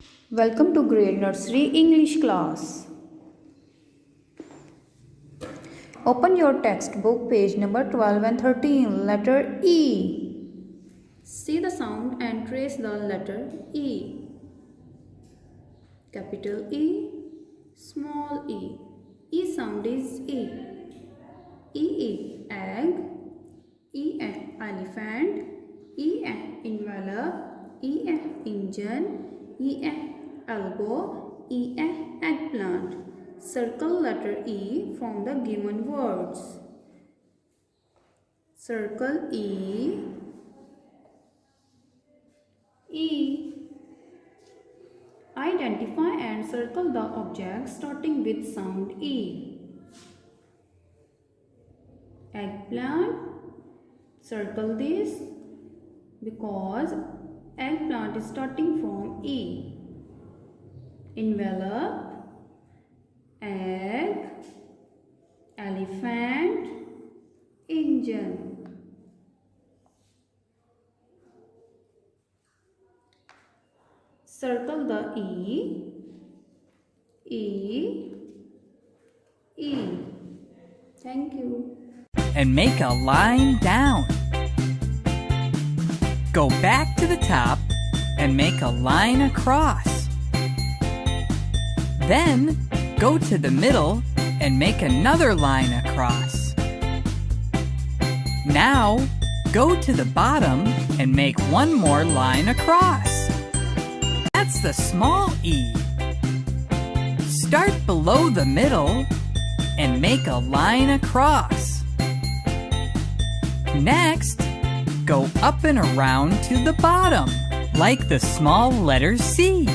Welcome to Grade Nursery English class. Open your textbook page number 12 and 13, letter E. See the sound and trace the letter E. Capital E, small e. E sound is E. E egg, E elephant, E envelope, E engine, E elbow, E eggplant. Circle letter E from the given words. Circle E, E. Identify and circle the objects starting with sound E. Eggplant. Circle this because eggplant is starting from E. Envelope, egg, elephant, engine. Circle the E, E, E. Thank you. And make a line down. Go back to the top and make a line across. Then go to the middle and make another line across. Now go to the bottom and make one more line across. That's the small E. Start below the middle and make a line across. Next, go up and around to the bottom, like the small letter C.